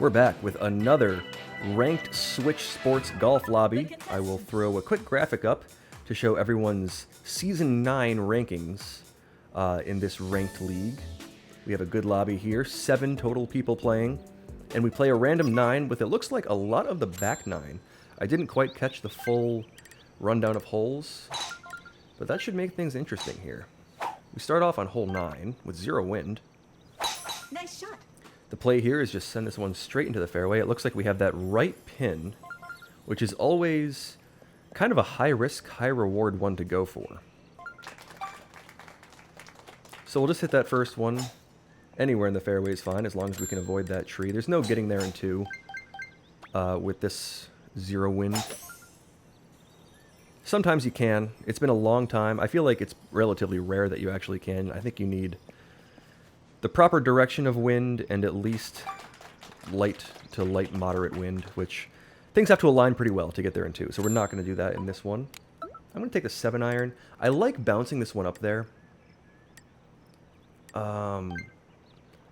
We're back with another ranked Switch Sports Golf lobby. I will throw a quick graphic up to show everyone's Season 9 rankings in this ranked league. We have a good lobby here, 7 total people playing, and we play a random 9 with it looks like a lot of the back 9. I didn't quite catch the full rundown of holes, but that should make things interesting here. We start off on hole 9 with 0 wind. Nice shot. The play here is just send this one straight into the fairway. It looks like we have that right pin, which is always kind of a high-risk, high-reward one to go for. So we'll just hit that first one. Anywhere in the fairway is fine, as long as we can avoid that tree. There's no getting there in 2 with this 0 wind. Sometimes you can. It's been a long time. I feel like it's relatively rare that you actually can. I think you need the proper direction of wind and at least light to light moderate wind, which things have to align pretty well to get there in 2. So we're not going to do that in this one. I'm going to take the 7-iron. I like bouncing this one up there. But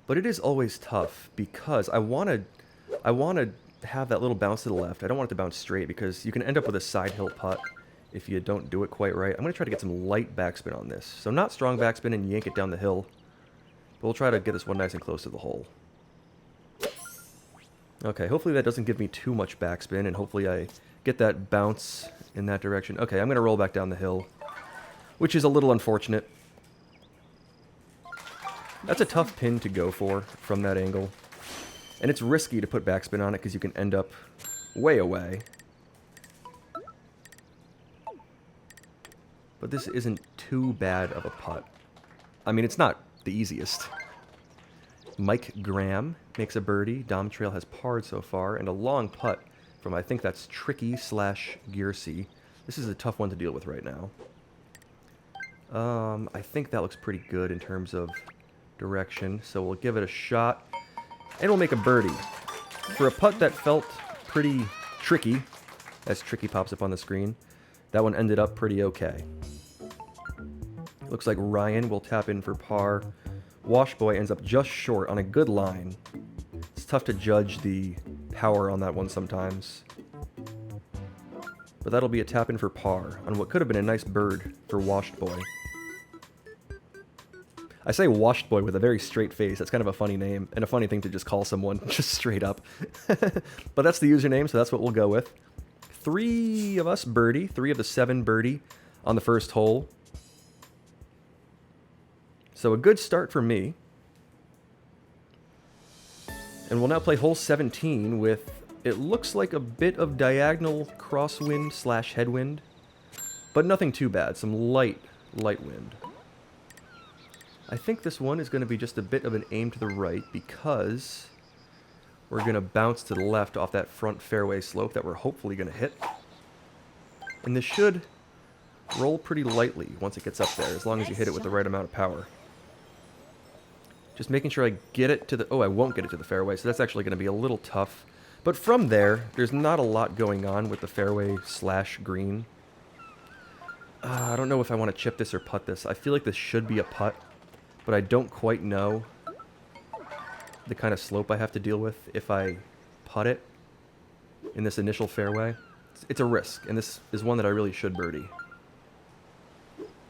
it is always tough because I want to have that little bounce to the left. I don't want it to bounce straight because you can end up with a side hill putt if you don't do it quite right. I'm going to try to get some light backspin on this. So not strong backspin and yank it down the hill. But we'll try to get this one nice and close to the hole. Okay, hopefully that doesn't give me too much backspin, and hopefully I get that bounce in that direction. Okay, I'm going to roll back down the hill, which is a little unfortunate. That's a tough pin to go for from that angle. And it's risky to put backspin on it because you can end up way away. But this isn't too bad of a putt. I mean, it's not the easiest. Mike Graham makes a birdie. Dom Trail has parred so far, and a long putt from, I think that's Tricky / Gearsey. This is a tough one to deal with right now. I think that looks pretty good in terms of direction, so we'll give it a shot, and we'll make a birdie. For a putt that felt pretty tricky, as Tricky pops up on the screen, that one ended up pretty okay. Looks like Ryan will tap in for par. Washboy ends up just short on a good line. It's tough to judge the power on that one sometimes. But that'll be a tap in for par on what could have been a nice bird for Washboy. I say Washboy with a very straight face. That's kind of a funny name and a funny thing to just call someone just straight up. But that's the username, so that's what we'll go with. 3 of us birdie, 3 of the 7 birdie on the first hole. So a good start for me. And we'll now play hole 17 with, it looks like a bit of diagonal crosswind / headwind, but nothing too bad, some light wind. I think this one is going to be just a bit of an aim to the right because we're going to bounce to the left off that front fairway slope that we're hopefully going to hit. And this should roll pretty lightly once it gets up there, as long as you hit it with the right amount of power. Just making sure I get it to the... Oh, I won't get it to the fairway, so that's actually going to be a little tough. But from there, there's not a lot going on with the fairway / green. I don't know if I want to chip this or putt this. I feel like this should be a putt, but I don't quite know the kind of slope I have to deal with if I putt it in this initial fairway. It's a risk, and this is one that I really should birdie.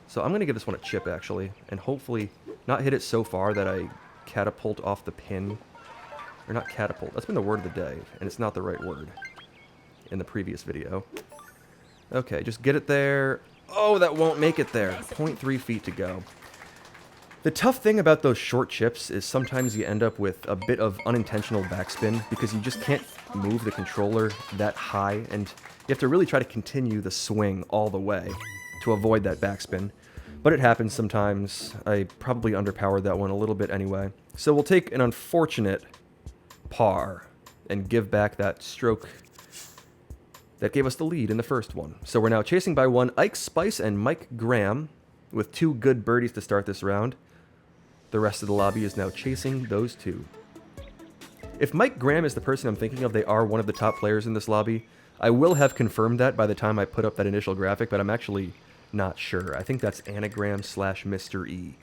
So I'm going to give this one a chip, actually, and hopefully not hit it so far that I catapult off the pin. Or not catapult. That's been the word of the day, and it's not the right word in the previous video. Okay, just get it there. Oh, that won't make it there. 0.3 feet to go. The tough thing about those short chips is sometimes you end up with a bit of unintentional backspin because you just can't move the controller that high, and you have to really try to continue the swing all the way to avoid that backspin. But it happens sometimes. I probably underpowered that one a little bit anyway. So we'll take an unfortunate par and give back that stroke that gave us the lead in the first one. So we're now chasing by 1 Ike Spice and Mike Graham with 2 good birdies to start this round. The rest of the lobby is now chasing those 2. If Mike Graham is the person I'm thinking of, they are one of the top players in this lobby. I will have confirmed that by the time I put up that initial graphic, but I'm actually not sure. I think that's Anagram / Mr. E.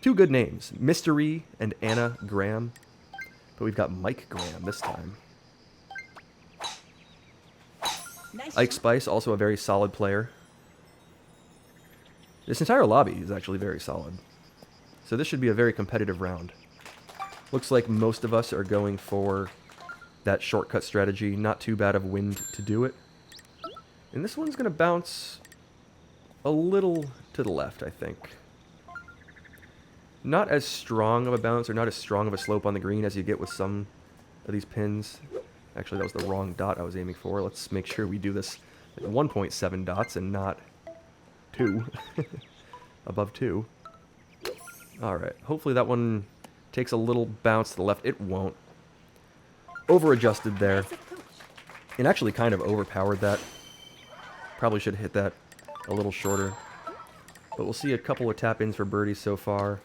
2 good names, Mr. E and Anna Graham. But we've got Mike Graham this time. Nice Ike shot. Spice, also a very solid player. This entire lobby is actually very solid. So this should be a very competitive round. Looks like most of us are going for that shortcut strategy. Not too bad of wind to do it. And this one's going to bounce a little to the left, I think. Not as strong of a bounce or not as strong of a slope on the green as you get with some of these pins. Actually, that was the wrong dot I was aiming for. Let's make sure we do this at 1.7 dots and not 2. Above 2. Alright, hopefully that one takes a little bounce to the left. It won't. Over-adjusted there. Nice approach. And actually kind of overpowered that. Probably should have hit that a little shorter. But we'll see a couple of tap-ins for birdies so far.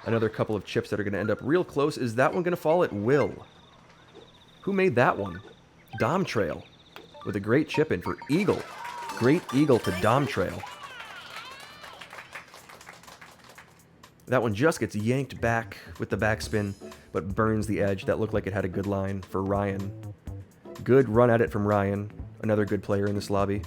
Another couple of chips that are going to end up real close. Is that one going to fall? It will. Who made that one? Dom Trail. With a great chip in for Eagle. Great Eagle to Dom Trail. That one just gets yanked back with the backspin, but burns the edge. That looked like it had a good line for Ryan. Good run at it from Ryan. Another good player in this lobby.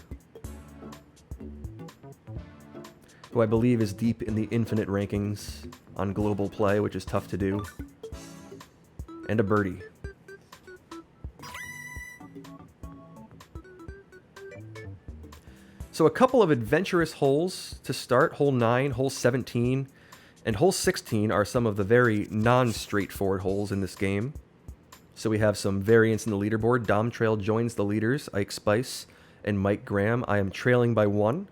Who I believe is deep in the infinite rankings on global play, which is tough to do. And a birdie. So a couple of adventurous holes to start. Hole 9, hole 17, and hole 16 are some of the very non-straightforward holes in this game. So we have some variance in the leaderboard. Dom Trail joins the leaders, Ike Spice and Mike Graham. I am trailing by 1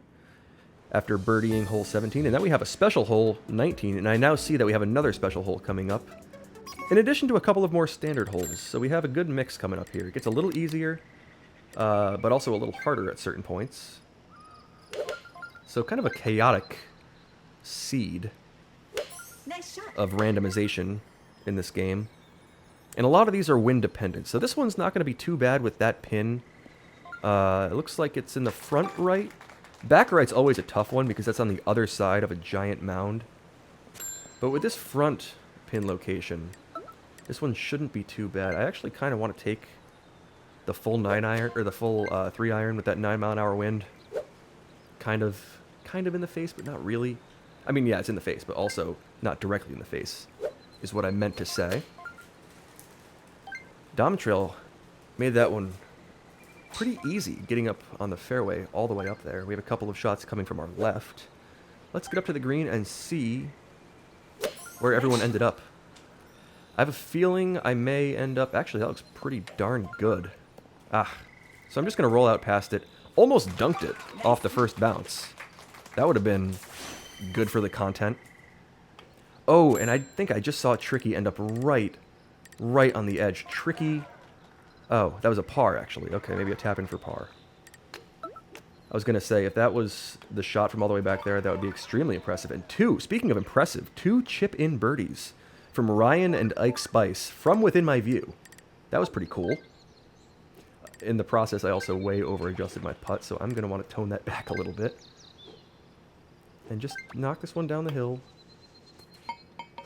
after birdieing hole 17. And then we have a special hole 19, and I now see that we have another special hole coming up, in addition to a couple of more standard holes. So we have a good mix coming up here. It gets a little easier, but also a little harder at certain points. So kind of a chaotic seed Nice shot. of randomization in this game. And a lot of these are wind dependent. So this one's not going to be too bad with that pin. It looks like it's in the front right. Back right's always a tough one because that's on the other side of a giant mound. But with this front pin location, this one shouldn't be too bad. I actually kind of want to take the full 9-iron, or the full 3-iron with that 9-mile-an-hour wind. Kind of in the face, but not really. I mean, yeah, it's in the face, but also not directly in the face, is what I meant to say. Dom Trail made that one pretty easy, getting up on the fairway all the way up there. We have a couple of shots coming from our left. Let's get up to the green and see where everyone ended up. I have a feeling I may end up... Actually, that looks pretty darn good. So I'm just going to roll out past it. Almost dunked it off the first bounce. That would have been good for the content. Oh, and I think I just saw Tricky end up right on the edge. Tricky... Oh, that was a par, actually. Okay, maybe a tap in for par. I was going to say, if that was the shot from all the way back there, that would be extremely impressive. And speaking of impressive, 2 chip-in birdies from Ryan and Ike Spice from within my view. That was pretty cool. In the process, I also way over-adjusted my putt, so I'm going to want to tone that back a little bit. And just knock this one down the hill.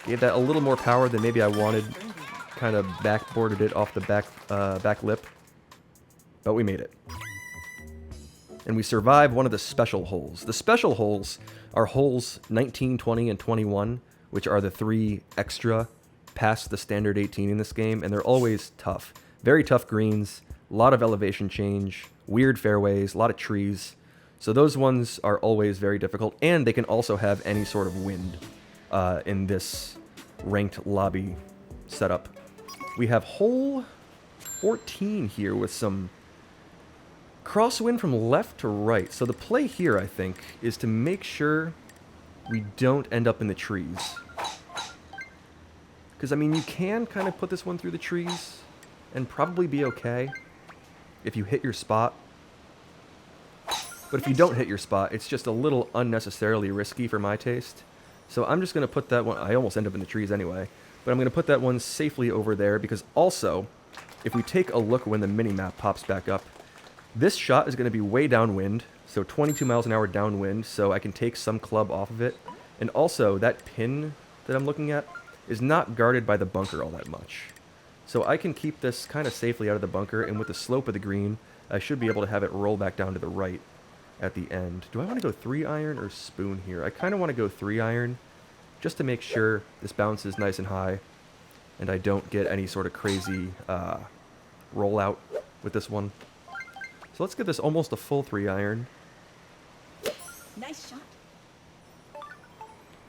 Gave that a little more power than maybe I wanted. Kind of backboarded it off the back lip. But we made it. And we survived one of the special holes. The special holes are holes 19, 20, and 21, which are the 3 extra past the standard 18 in this game, and they're always tough. Very tough greens, a lot of elevation change, weird fairways, a lot of trees. So those ones are always very difficult, and they can also have any sort of wind in this ranked lobby setup. We have hole 14 here with some crosswind from left to right. So the play here, I think, is to make sure we don't end up in the trees. Because, I mean, you can kind of put this one through the trees and probably be okay if you hit your spot. But if you don't hit your spot, it's just a little unnecessarily risky for my taste. So I'm just going to put that one... I almost end up in the trees anyway. But I'm going to put that one safely over there because also, if we take a look when the mini-map pops back up, this shot is going to be way downwind, so 22 miles an hour downwind, so I can take some club off of it. And also, that pin that I'm looking at is not guarded by the bunker all that much. So I can keep this kind of safely out of the bunker, and with the slope of the green, I should be able to have it roll back down to the right at the end. Do I want to go 3-iron or spoon here? I kind of want to go 3-iron, just to make sure this bounces nice and high, and I don't get any sort of crazy rollout with this one. So let's get this almost a full 3-iron. Nice shot.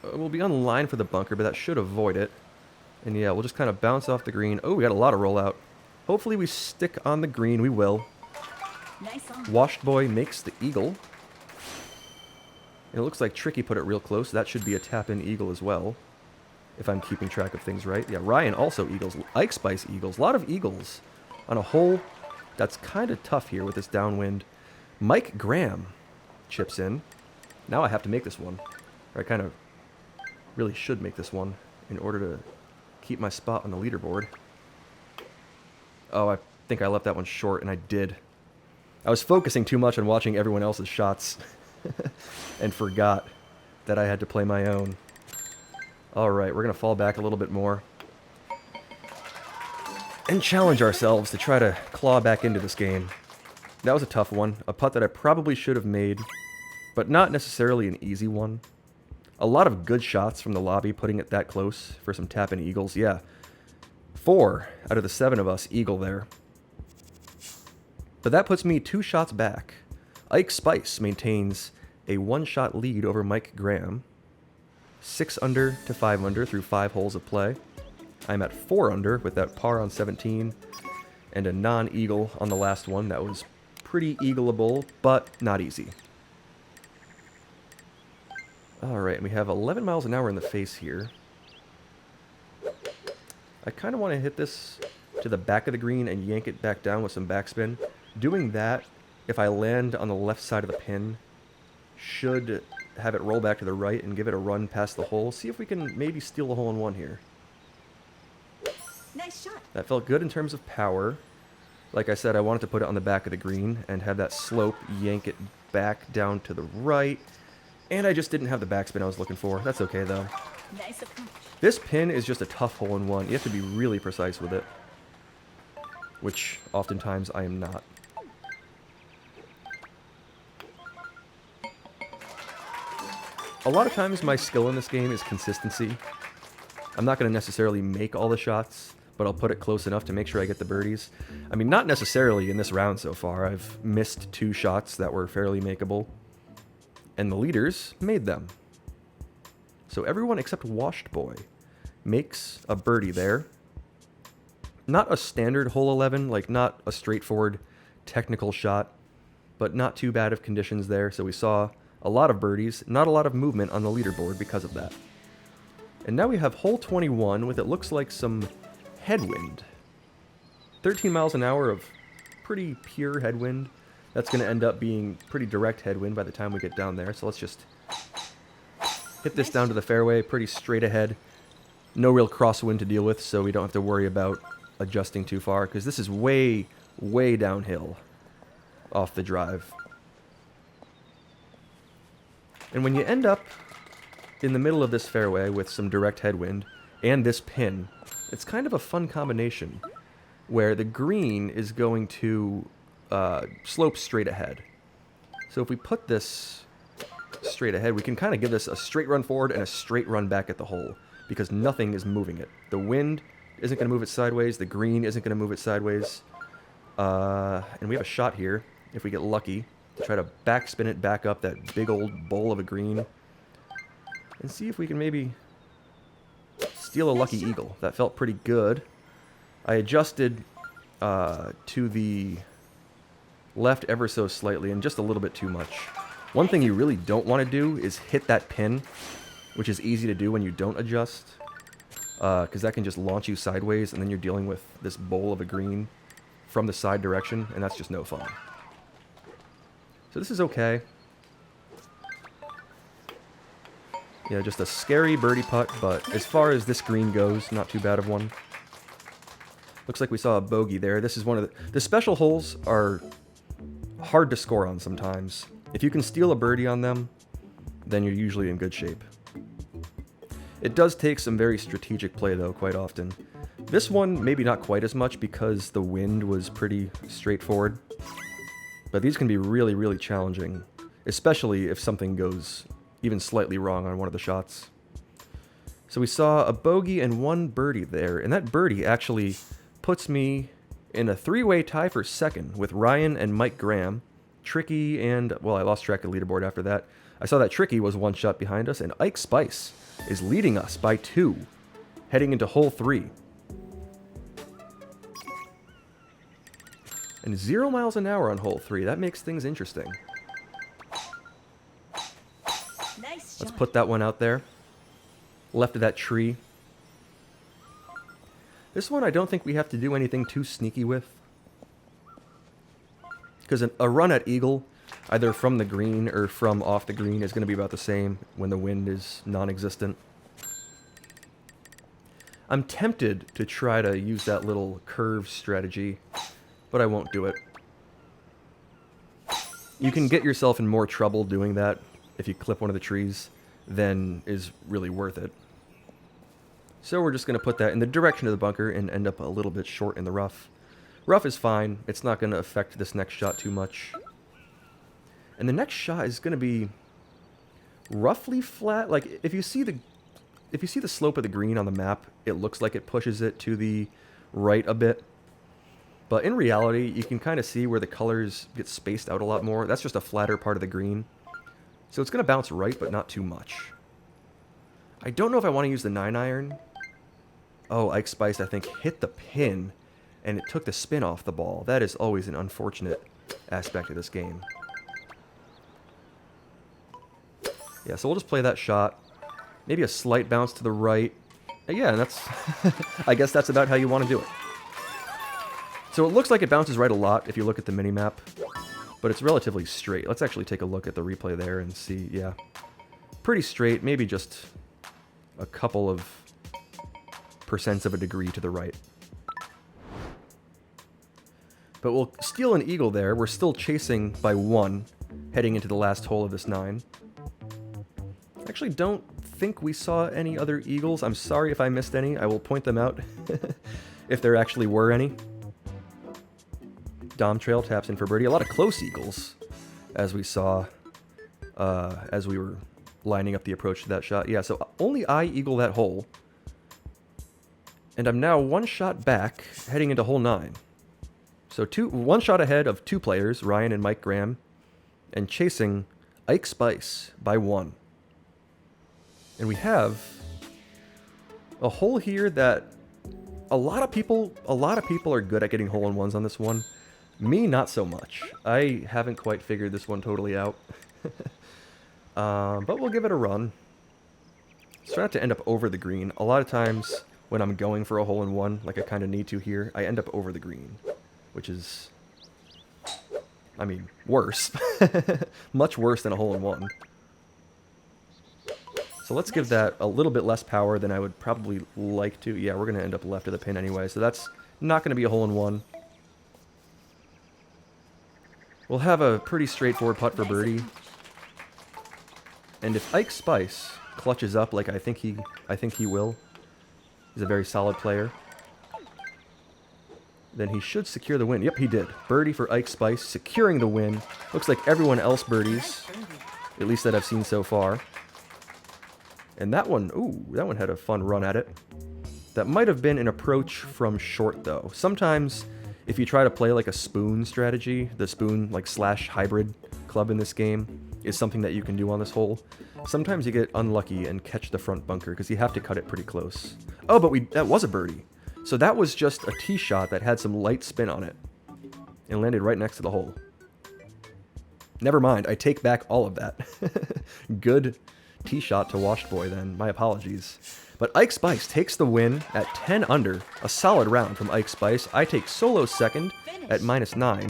We'll be on the line for the bunker, but that should avoid it. And yeah, we'll just kind of bounce off the green. Oh, we got a lot of rollout. Hopefully we stick on the green. We will. Nice on. Washed Boy makes the eagle. And it looks like Tricky put it real close. That should be a tap-in eagle as well, if I'm keeping track of things right. Yeah, Ryan also eagles. Ike Spice eagles. A lot of eagles on a hole that's kind of tough here with this downwind. Mike Graham chips in. Now I have to make this one. Or I kind of really should make this one in order to keep my spot on the leaderboard. Oh, I think I left that one short, and I did. I was focusing too much on watching everyone else's shots and forgot that I had to play my own. Alright, we're going to fall back a little bit more and challenge ourselves to try to claw back into this game. That was a tough one. A putt that I probably should have made, but not necessarily an easy one. A lot of good shots from the lobby, putting it that close for some tap-in eagles. Yeah, 4 out of the 7 of us eagle there. But that puts me 2 shots back. Ike Spice maintains a 1-shot lead over Mike Graham. 6 under to 5 under through 5 holes of play. I'm at 4 under with that par on 17 and a non-eagle on the last one. That was pretty eagleable, but not easy. Alright, we have 11 miles an hour in the face here. I kind of want to hit this to the back of the green and yank it back down with some backspin. Doing that, if I land on the left side of the pin, should have it roll back to the right and give it a run past the hole. See if we can maybe steal a hole-in-one here. Nice shot. That felt good in terms of power. Like I said, I wanted to put it on the back of the green and have that slope yank it back down to the right. And I just didn't have the backspin I was looking for. That's okay, though. Nice approach. This pin is just a tough hole-in-one. You have to be really precise with it, which oftentimes I am not. A lot of times my skill in this game is consistency. I'm not going to necessarily make all the shots, but I'll put it close enough to make sure I get the birdies. I mean, not necessarily in this round so far. I've missed 2 shots that were fairly makeable, and the leaders made them. So everyone except Washed Boy makes a birdie there. Not a standard hole 11, like not a straightforward technical shot, but not too bad of conditions there. So we saw a lot of birdies, not a lot of movement on the leaderboard because of that. And now we have hole 21 with it looks like some headwind. 13 miles an hour of pretty pure headwind. That's going to end up being pretty direct headwind by the time we get down there. So let's just hit this down to the fairway, pretty straight ahead. No real crosswind to deal with, so we don't have to worry about adjusting too far, because this is way, way downhill off the drive. And when you end up in the middle of this fairway with some direct headwind and this pin, it's kind of a fun combination where the green is going to slope straight ahead. So if we put this straight ahead, we can kind of give this a straight run forward and a straight run back at the hole, because nothing is moving it. The wind isn't going to move it sideways. The green isn't going to move it sideways. And we have a shot here, if we get lucky, to try to backspin it back up that big old bowl of a green. And see if we can maybe steal a lucky eagle. That felt pretty good. I adjusted to the left ever so slightly and just a little bit too much. One thing you really don't want to do is hit that pin, which is easy to do when you don't adjust, because that can just launch you sideways, and then you're dealing with this bowl of a green from the side direction, and that's just no fun. So this is okay. Yeah, just a scary birdie putt, but as far as this green goes, not too bad of one. Looks like we saw a bogey there. This is one of the special holes are hard to score on sometimes. If you can steal a birdie on them, then you're usually in good shape. It does take some very strategic play, though, quite often. This one, maybe not quite as much because the wind was pretty straightforward. But these can be really, really challenging, especially if something goes even slightly wrong on one of the shots. So we saw a bogey and one birdie there, and that birdie actually puts me in a three-way tie for second with Ryan and Mike Graham. Tricky and, well, I lost track of the leaderboard after that. I saw that Tricky was one shot behind us, and Ike Spice is leading us by 2, heading into hole 3. And 0 miles an hour on hole 3. That makes things interesting. Nice Let's shot. put that one out there. Left of that tree. This one I don't think we have to do anything too sneaky with. Because a run at eagle, either from the green or from off the green, is going to be about the same when the wind is non-existent. I'm tempted to try to use that little curve strategy, but I won't do it. You can get yourself in more trouble doing that if you clip one of the trees than is really worth it. So we're just going to put that in the direction of the bunker and end up a little bit short in the rough. Rough is fine. It's not going to affect this next shot too much. And the next shot is going to be roughly flat. Like if you see the slope of the green on the map, it looks like it pushes it to the right a bit. But in reality, you can kind of see where the colors get spaced out a lot more. That's just a flatter part of the green. So it's going to bounce right, but not too much. I don't know if I want to use the 9-iron. Oh, Ike Spice, I think, hit the pin, and it took the spin off the ball. That is always an unfortunate aspect of this game. Yeah, so we'll just play that shot. Maybe a slight bounce to the right. Yeah, and that's... I guess that's about how you want to do it. So it looks like it bounces right a lot if you look at the mini-map, but it's relatively straight. Let's actually take a look at the replay there and see, yeah. Pretty straight, maybe just a couple of percents of a degree to the right. But we'll steal an eagle there. We're still chasing by 1, heading into the last hole of this 9. Actually, don't think we saw any other eagles. I'm sorry if I missed any. I will point them out if there actually were any. Dom Trail taps in for birdie. A lot of close eagles, as we saw as we were lining up the approach to that shot. Yeah, so only I eagle that hole. And I'm now 1 shot back, heading into hole 9. So 1 shot ahead of 2 players, Ryan and Mike Graham, and chasing Ike Spice by 1. And we have a hole here that a lot of people are good at getting hole-in-ones on this one. Me, not so much. I haven't quite figured this one totally out. But we'll give it a run. Let's try not to end up over the green. A lot of times when I'm going for a hole-in-one, like I kind of need to here, I end up over the green, which is, I mean, worse. Much worse than a hole-in-one. So let's give that a little bit less power than I would probably like to. Yeah, we're going to end up left of the pin anyway, so that's not going to be a hole-in-one. We'll have a pretty straightforward putt for birdie. And if Ike Spice clutches up like I think he will, he's a very solid player, then he should secure the win. Yep, he did. Birdie for Ike Spice, securing the win. Looks like everyone else birdies, at least that I've seen so far. And that one, ooh, that one had a fun run at it. That might have been an approach from short, though. Sometimes, if you try to play like a spoon strategy, the spoon, like slash hybrid club in this game, is something that you can do on this hole. Sometimes you get unlucky and catch the front bunker, because you have to cut it pretty close. Oh, but that was a birdie. So that was just a tee shot that had some light spin on it, and landed right next to the hole. Never mind, I take back all of that. Good tee shot to Washed Boy then, my apologies. But Ike Spice takes the win at 10 under, a solid round from Ike Spice. I take solo second at -9.